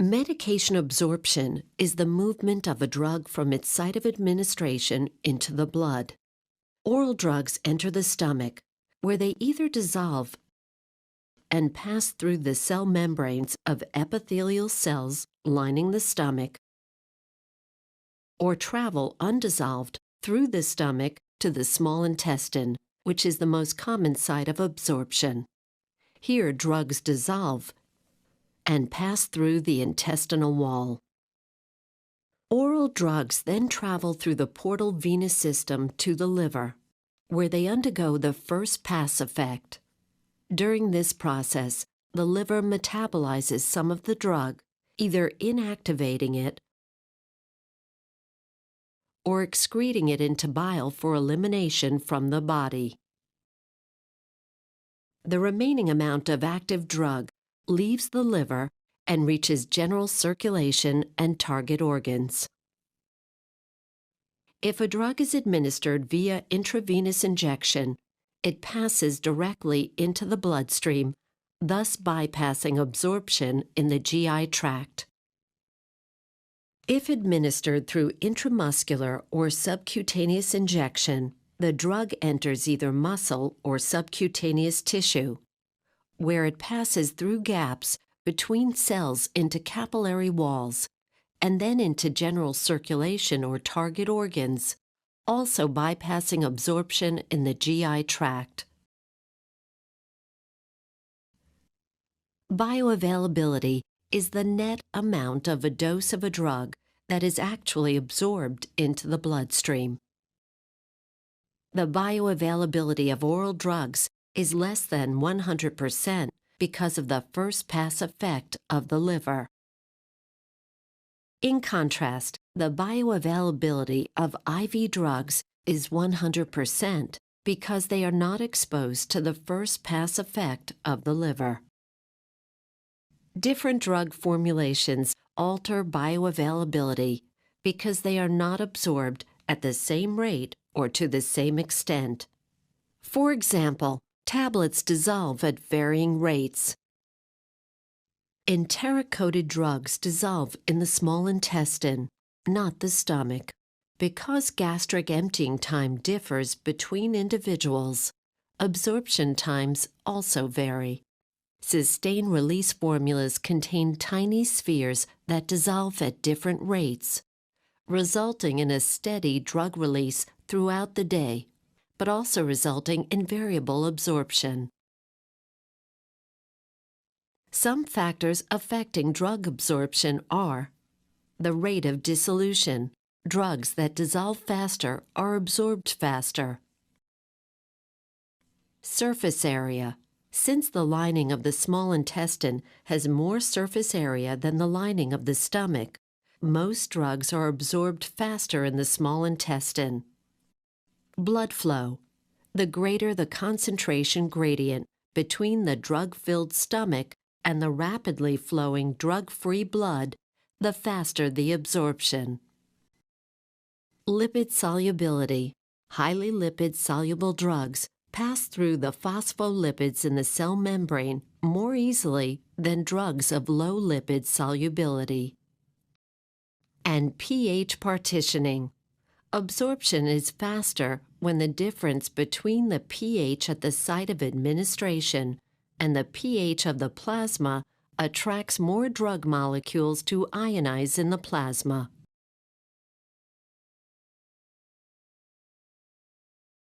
Medication absorption is the movement of a drug from its site of administration into the blood. Oral drugs enter the stomach, where they either dissolve and pass through the cell membranes of epithelial cells lining the stomach, or travel undissolved through the stomach to the small intestine, which is the most common site of absorption. Here, drugs dissolve and pass through the intestinal wall. Oral drugs then travel through the portal venous system to the liver, where they undergo the first pass effect. During this process, the liver metabolizes some of the drug, either inactivating it or excreting it into bile for elimination from the body. The remaining amount of active drug leaves the liver and reaches general circulation and target organs. If a drug is administered via intravenous injection, it passes directly into the bloodstream, thus bypassing absorption in the GI tract. If administered through intramuscular or subcutaneous injection, the drug enters either muscle or subcutaneous tissue, where it passes through gaps between cells into capillary walls and then into general circulation or target organs, also bypassing absorption in the GI tract. Bioavailability is the net amount of a dose of a drug that is actually absorbed into the bloodstream. The bioavailability of oral drugs is less than 100% because of the first pass effect of the liver. In contrast, the bioavailability of IV drugs is 100% because they are not exposed to the first pass effect of the liver. Different drug formulations alter bioavailability because they are not absorbed at the same rate or to the same extent. For example, tablets dissolve at varying rates. Enteric-coated drugs dissolve in the small intestine, not the stomach. Because gastric emptying time differs between individuals, absorption times also vary. Sustained release formulas contain tiny spheres that dissolve at different rates, resulting in a steady drug release throughout the day, but also resulting in variable absorption. Some factors affecting drug absorption are the rate of dissolution. Drugs that dissolve faster are absorbed faster. Surface area. Since the lining of the small intestine has more surface area than the lining of the stomach, most drugs are absorbed faster in the small intestine. Blood flow. The greater the concentration gradient between the drug-filled stomach and the rapidly flowing drug-free blood, the faster the absorption. Lipid solubility. Highly lipid-soluble drugs pass through the phospholipids in the cell membrane more easily than drugs of low lipid solubility. And pH partitioning. Absorption is faster when the difference between the pH at the site of administration and the pH of the plasma attracts more drug molecules to ionize in the plasma.